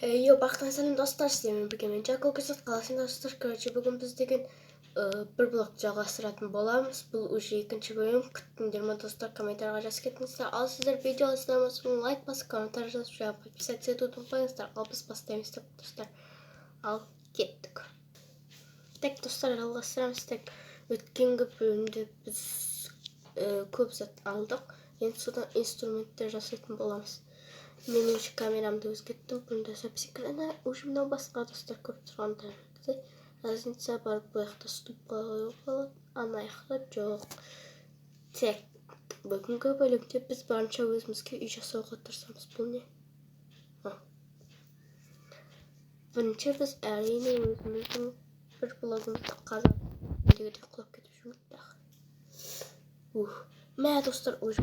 Бақтан сәлем достар, сіздермен бірге мен Жако Көксат қаласында достар. Короче, бүгін біз деген бір блог жалғастыратын боламыз. Бұл уже екінші бөлім. Күттіңдер ме достар, комментарийға жазып кетіңіздер. Ал сіздер видео іздемесін лайк басып, комментарий жазып, жаңа подписаться етуді ұмытпаңыздар. Ал біз бастаймыз деп достар. Ал кеттік. Так достар, жалғастырамыз. Так өткенгі бөлімде біз көп зат алдық. Енді содан инструменттер жасайтын боламыз. Мен уже камерамды өзгерттім. Бұнда запись экраны уже мынау басқа достар көріп тұрғандарыңыздай. Разница бар, бұл жақта ступқа қоюға болады, ана жақта жоқ. Так, бүгінгі бөлімде біз барынша өзімізге үй жасауға тырысамыз. Бұл не? Бірінші біз әрине өзіміздің бір блогымызды қазақ тілінде құлап кетіп жүрміз. Мә достар, уже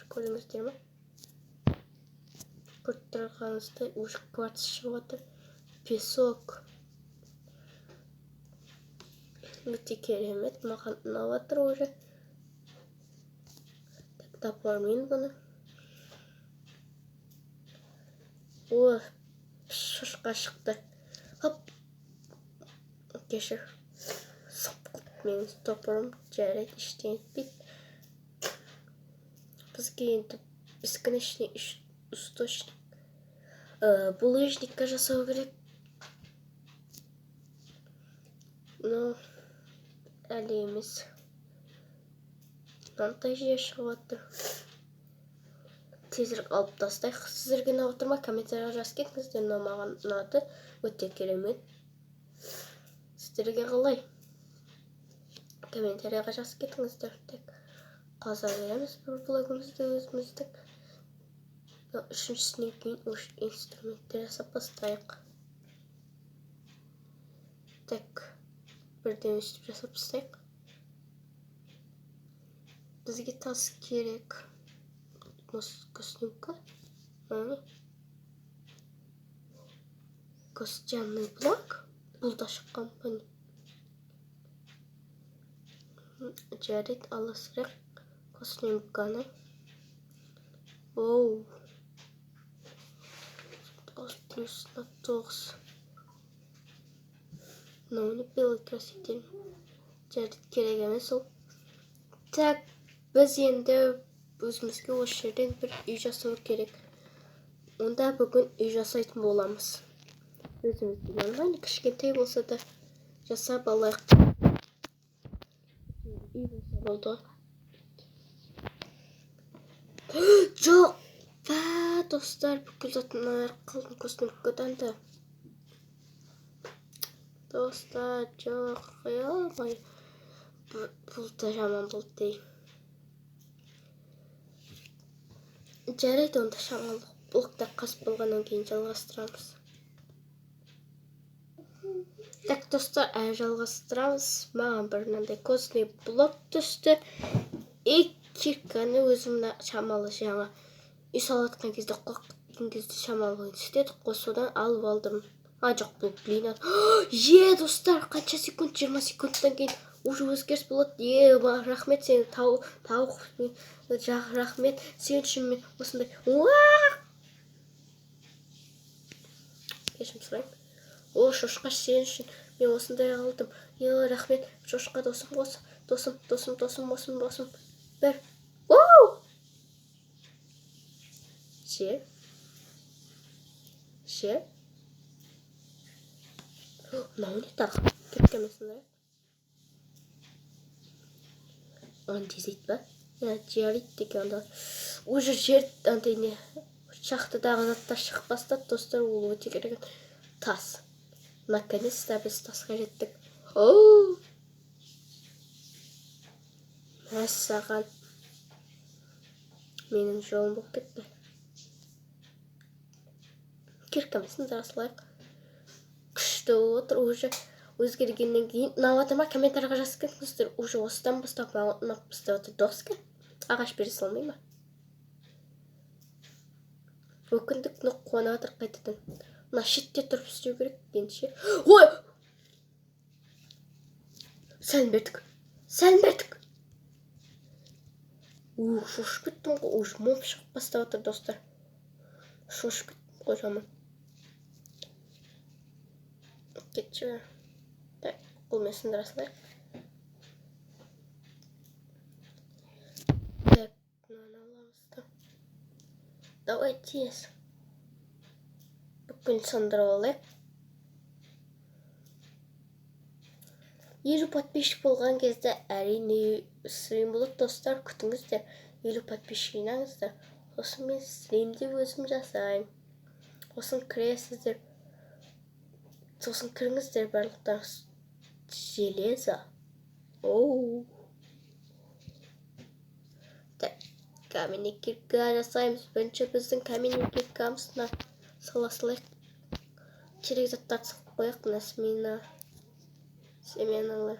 көрдіңіздер ме? Көріп тұрғаныңыздай уже кварц шығып жатыр. Песок. Өте керемет, маған ұнап жатыр уже. Тапармын бұны. Шошқа шықты. Хоп. Кешір. Менің топырым жарайды, іштен етпейді. Бізге енді бесконечный источник. Булыжникка жасау керек. Но әлі емес. Мынандай жер шығып жатыр. Тезірек алып тастайық. Сіздерге ұнап отыр ма? Комментарийға жазып кетіңіздер. Маған ұнады. Өте керемет. Сіздерге қалай? Комментарийға жазып кетіңіздер. Қаза береміз бір блогымызды өзіміздің. Үшіншісінен кейін инструменттер жасап бастайық. Так, бірден өстіп жасап бастайық. Бізге тас керек. Костюмка. Костяный блок. Бұл да шыққан бұны. Жарайды, алысырақ. Костюмканы. Оу. 9 на 9. Мынауны белый краситель. Жарайды, керек емес ол. Так, біз енді өзімізге осы жерден бір үй жасау керек. Онда бүгін үй жасайтын боламыз. Өзімізге нормально, кішкентай болса да жасап алайық. Үй болса болды. Жоқ! Достар, бүкіл затын аяқ қалдым костюмкадан да. Достар, жоқ, қоймай. Бұл да жаман болды дей. Жарайды, онда шамалы блоктар қасып болғаннан кейін жалғастырамыз. Так, достар, жалғастырамыз. Маған бір мынандай костный блок түсті. Кирканы өзімді шамалы жаңа үй салатқан кезде қоққан кезде шамалы істедік қой, содан алып алдым. Жоқ, бұл блин. Достар, қанша секунд? 20 секундтан кейін уже өзгеріс болады. Рахмет сені тауық. Рахмет сен үшін мен осындай. Кешірім сұрайын. Шошқа сен үшін мен осындай алдым. Рахмет, шошқа досым. Бір. Жер. Мынау не тағы? Кеткенмесін да? Оған тезейді ба? Жарайды деген онда. Уже жер андай не шахтадағы заттар шығып бастады, достар, ол өте керек. Тас. Наконец-то біз тасқа жеттік. Мәссаған. Менің жолым болып кетті. Киркамызды жасылайық. Күшті отыр, уже өзгергеннен кейін. Ұнап отыр ма? Комментарийға жазып кетіңіздер. Уже осыдан бастап маған ұнап бастап отыр. Доска. Ағаш бере салмай ма? Өкіндік қуанып отыр қайтадан. Мына шетте тұрып істеу керек дегенше. Сәлім бердік. Шошып кеттім ғой. Уже мом шығып бастап отыр, достар. Шошып кеттім ғой жаман. кетші. Қолмен сындыра салайық. Так, мынаны аламыз да. Давай тез. Бүкіл сындырып алайық. 50 подписчик болған кезде әрине стрим болады достар, күтіңіздер. 50 подписчик жинаңыздар. Сосын мен стримді өзім жасаймын. Сосын кіресіздер. Сосын кіріңіздер барлықтарыңыз. Железо. Оу. Так, каменный кирка жасаймыз. Бірінші біздің каменный киркамызына саласылайық. Керек заттарды салып қояйық. Насмина. Семеналар.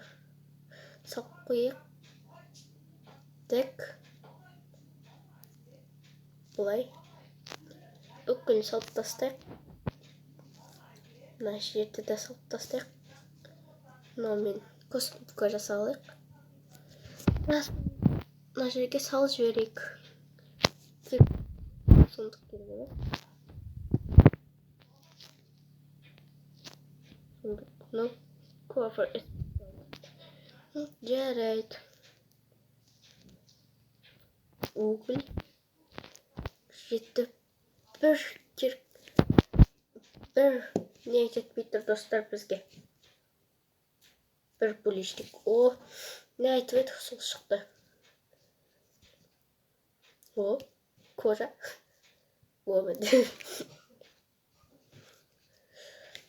Салып қояйық. Так. Бұлай. Бүкіл салып тастайық. Мына жерді де салып тастайық. Мынамен костюмка жасалайық. Мына жерге салып жіберейік. Сондық керек. Ну, кофр. Жарайды. Уголь. Жетті. Бір не жетпей тұр достар бізге. Бір бөлештік. О, не айтып едік сол шықты. О, кожа. О, міне.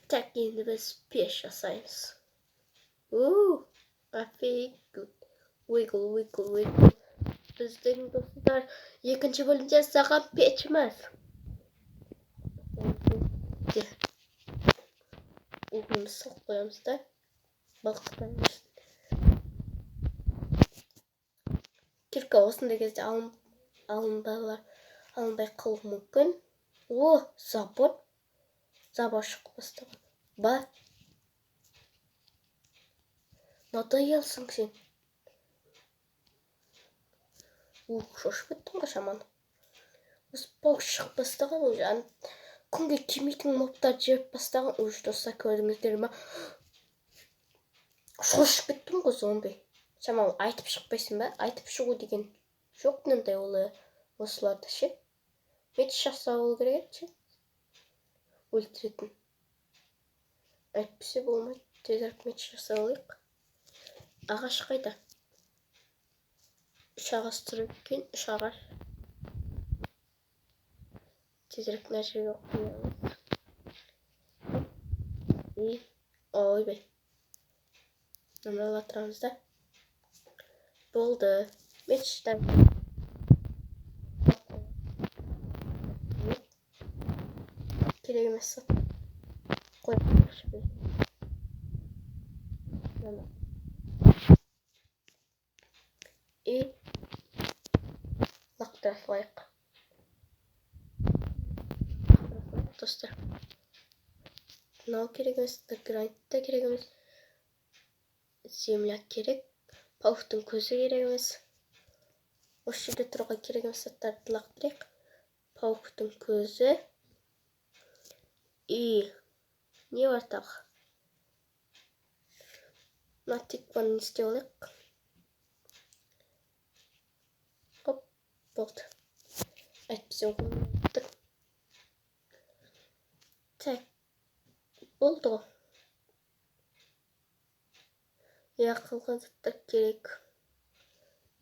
Так, енді біз пеш жасаймыз. Офигеть. Wiggle. Біздің достар екінші бөлімде жасаған пешіміз. Углымызды салып қоямыз да. Балқытамыз. Кирка осындай кезде алынбай қалуы мүмкін. О, забор шығып бастаған. Ба. Надоелсің сен. Шошып кеттің ғой шаман. Осы паук шығып бастаған уже. Күнге келмейтін мобтар жеп бастаған уже достар, көрдіңіздер ме? Шошып кеттің ғой зомби. Шаман айтып шықпайсың ба? Айтып шығу деген жоқ мынандай олай осыларды ше. Меч жасау керек ше. Өлтіретін. Әйтпесе болмайды. Тезірек меч жасалайық. Ағаш қайда? 3 ағаш тұр екен, 3 ағаш. Тезірек мына жерге қоямыз. Ойбай. Мына латырамыз да. Болды. Мечтан. Керек емес. Қойып қойшы. Мына. Лақтыра салайық. Достар. Мынау керек емес, гранит та керек емес. Земля керек. Пауктың көзі керек емес. Осы жерде тұруға керек емес заттарды лақтырайық. Пауктың көзі. Не бар тағы? Мына тикваны істеп алайық. Оп, болды. Әйтпесе оқымайды. Так, болды ғой. Қалған заттар керек.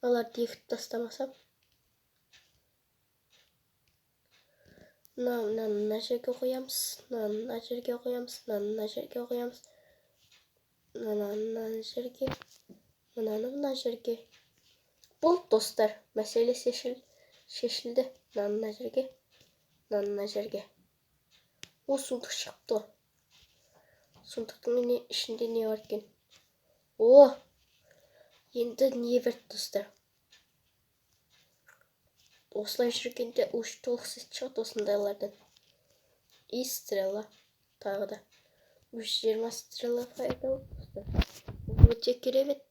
Оларды екітіп тастамасам. Мына жерге қоямыз. Мына жерге қоямыз. Мына жерге қоямыз. Мына жерге. Болды достар. Мәселе шешілді. Мына жерге. Мына жерге. О, сундық шықты. Сундықтың ішінде не бар екен? О, енді не берді достар? Осылай жүргенде уж толық сет шығады осындайлардан. И стрела. Тағы да. 20 стрела пайдалы достар. Өте керемет.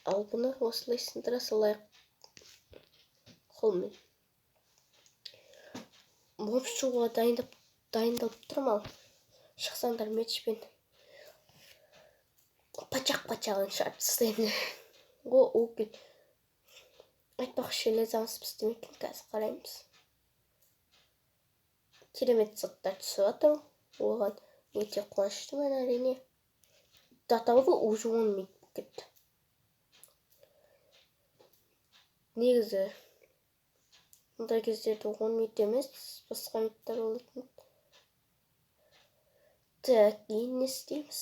Ал бұны осылай сындыра салайық. Қолмен. Моб шығуға дайындалып тұрмал. шықсаңдар метшпен пачақ-пачағын шығарып тастаймын. Окей. Айтпақшы лезамыз пісті ме екен, қазір қараймыз. Керемет заттар түсіп жатыр. Оған өте қуаныштымын әрине. Датауы уже 10 минут кетті. Негізі мұндай кездерде 10 минут емес, басқа минуттар болатын. Так, кейін не істейміз?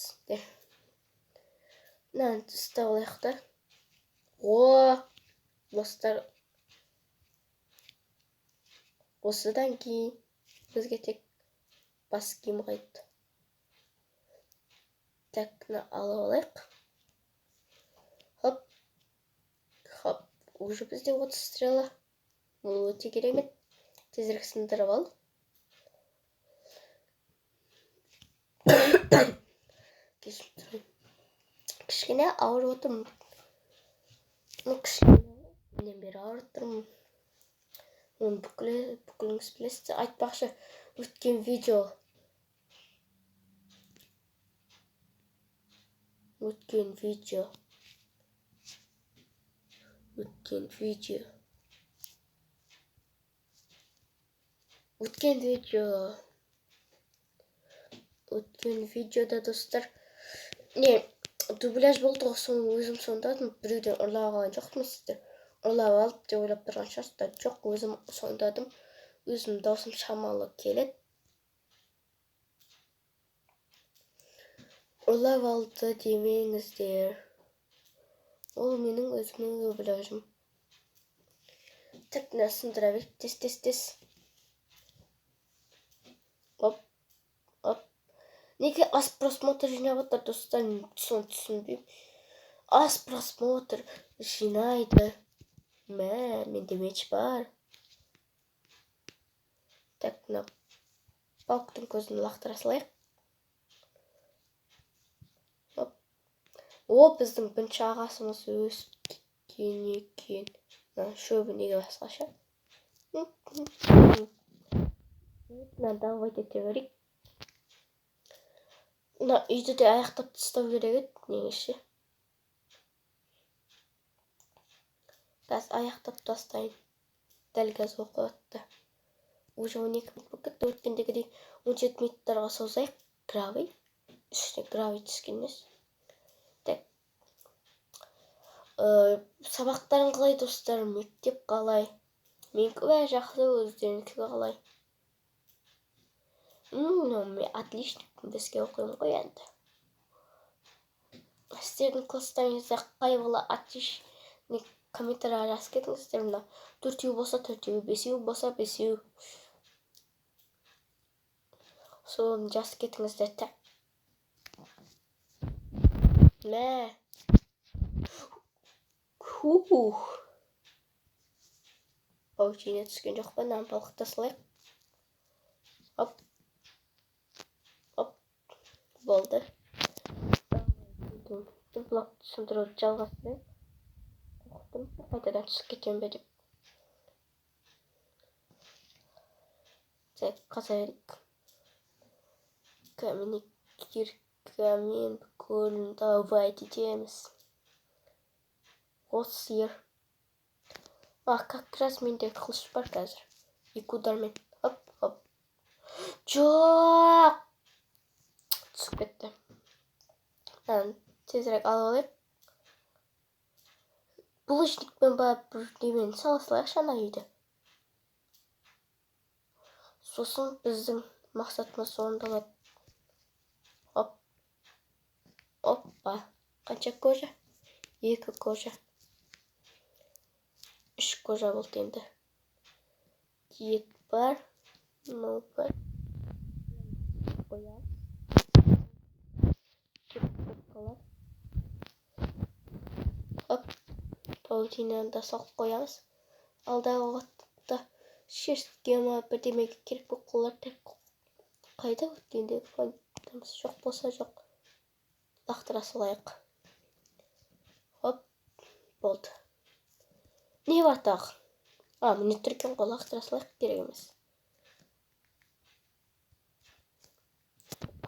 Мынаны ұстап алайық та. Достар, осыдан кейін бізге тек бас киім қайтты. Так, мына алып алайық. Хоп, уже бізде 30 стрела. Бұл өте керемет. Тезірек сындырып ал. Кішкене ауырып отырмын. Кішкенеден бері ауырып тұрмын. Оны бүкіліңіз білесіздер. Айтпақшы, өткен видео өткен видеода достар дубляж болды ғой, соны өзім сомдадым. Біреуден ұрлап алған жоқпын, сіздер ұрлап алып деп ойлап тұрған шығарсыздар. Жоқ, өзім сомдадым. Өзім даусым шамалы келеді. Ұрлап алды демеңіздер. Ол менің өзімнің дубляжым. Так, мына сындыра бер. Тез. Оп. Неге аз просмотр жинап отыр, достар, соны түсінбеймін. Аз просмотр жинайды. Менде меч бар. Так, мына пауктың көзін лақтыра салайық. Біздің бірінші ағасымыз өскен екен. Шөбі неге басқаша? Мына давай ете берейік. Мына үйді де аяқтап тастау керек еді, негізше. Қазір аяқтап тастайын. Дәл қазір оқып атты. Уже 12 минут кетті. Өткендегідей 17 минуттарға созайық. Гравий. Үстіне гравий түскенмес. Так. Сабақтарын қалай, достар? Мектеп қалай? Менікі бәрі жақсы, өздерінікі қалай? Мен отличник, бізге оқимын ғой енді. Сіздердің класстарыңызда қай бала отличник, комментарийға жазып кетіңіздер. Мына 4 болса 4, 5 болса 5. Соны жазып кетіңіздер. Паутина түскен жоқ па? Мынаны балқыта салайық. Оп. Болды. Блокты сындыруды жалғастырайық. Қорықтым, қайтадан түсіп кетем бе деп. Так, қазайық. Киркамен көлін давай етеміз. Сиыр. Как раз менде қылыш бар қазір. 2 удармен. Оп. Жоқ! Түсіп кетті. Тезірек алып алайық. Булыжникпен барып бір немен саласылайықшы ана үйді. Сосын біздің мақсатымыз орындалады. Оппа. Қанша кожа? 2 кожа. 3 кожа болды енді. Ет бар. Бар. Қоямыз. Кеп қалады. Паутинаны да салып қоямыз. Алдағы уақытта шерстке ма бірдемеге керек болып қалар. Қайда өткендегі паутинамыз жоқ болса жоқ. Лақтыра салайық. Болды. Не бар тағы? Міне түркен ғой, лақтыра салайық, керек емес.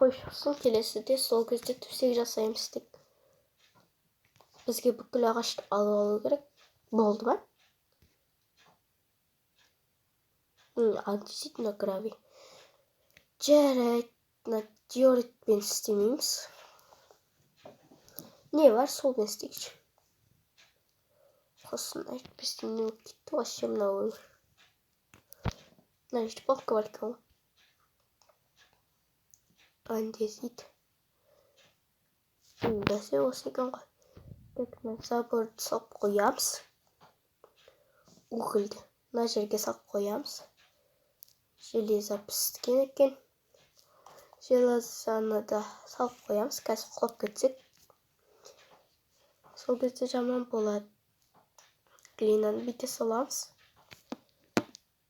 қойшықсын, келесіде сол кезде төсек жасаймыз деп. Бізге бүкіл ағашты алып алу керек. Болды ма? Действительно гравий. Жарайды, диоритпен істемейміз. Не бар, солмен істейікші. Құрсын айтпестен не болып кетті вообще мынау өмір. Мына жерде балка бар екен ғой. Андезит. Бәсе осы екен ғой. Так, заборды салып қоямыз. Угольді мына жерге салып қоямыз. Железо піскен екен. Железоны да салып қоямыз. Қазір құлап кетсек. Сол кезде жаман болады. Глинаны бүйте саламыз.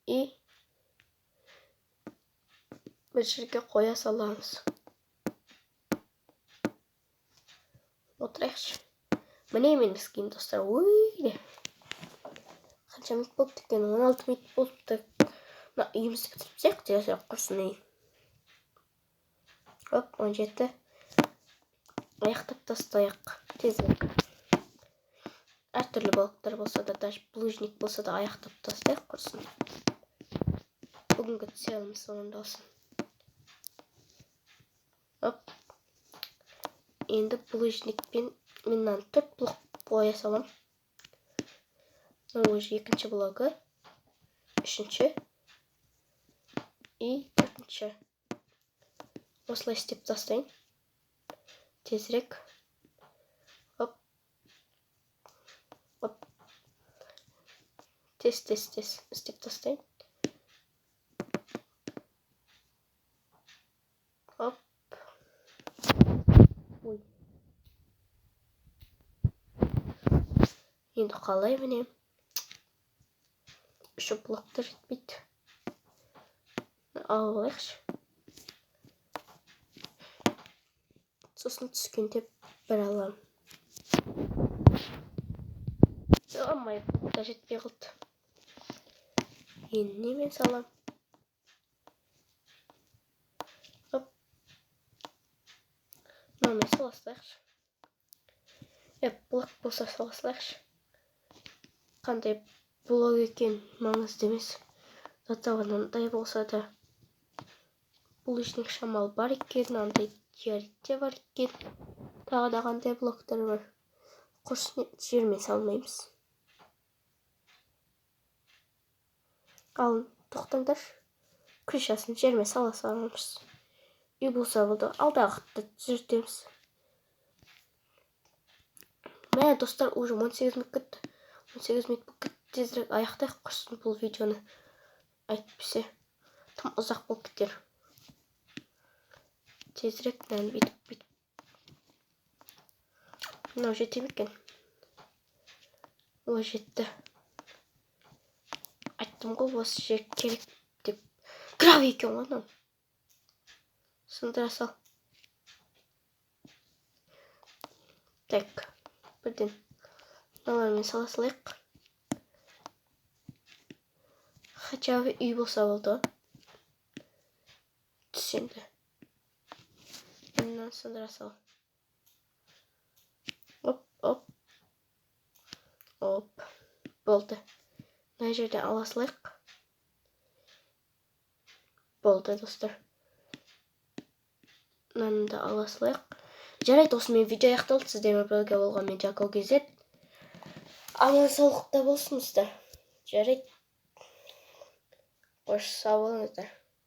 И бір жерге қоя саламыз. Отырайықшы. Міне мен ескейім достар. Ойде. Қанша минут болып екен? 16 минут болыпты. Мына үйімізді бітіріп тезірек құрсын ей. Оп, 17. Аяқтап тастайық. Тезірек. Әртүрлі балықтар болса да, даже плужник болса да аяқтап тастайық құрсын. Бүгінгі целіміз орындалсын. Оп. Енді плужникпен меннен 4 блок қоя салам. Мына уже екінші блогы. Үшінші. И төртінші. Осылай істеп тастайын. Тезірек. Оп. Оп. Тез істеп тастайын. Оп. Ой. Енді қалай міне. Үш блоктар жетпейді. Алайықшы. Сосын түскенде бір алам. Алмай блокта жетпей қалды. Енді немен салам? Оп. Мынаумен саласылайықшы. Блок болса саласылайықшы. Қандай блок екен маңызды емес. Затағанындай болса да. Плужник шамал бар екен, андай диоритте бар екен. Тағы да қандай блоктар бар. Құрсын жермен салмаймыз. Ал тоқтаңдар. Крышасын жермен сала саламыз. Үй болса болды. Алдағы хатты түзетеміз. Мә достар, уже 18 минут кетті. 18 минут болып кетті. Тезірек аяқтайық құрсын бұл видеоны. Айтпесе тым ұзақ болып кетер. Тезірек бүйтіп. Мынау жете ме екен? О, жетті. Айттым ғой, осы жер керек деп. Гравий екен ғой мынау. Сындыра сал. Так, бірден мыналармен сала салайық. Хотя бы үй болса болды. Түс енді. Мынаны сындыра сал. Оп. Болды. Мына жерде ала салайық. Болды достар. Мынаны да ала салайық. Жарайды, осымен видео аяқталды. Сіздермен бірге болған мен Jaco KZ. Аман саулықта болсыңыздар. Жарайды. Қош сау болыңыздар.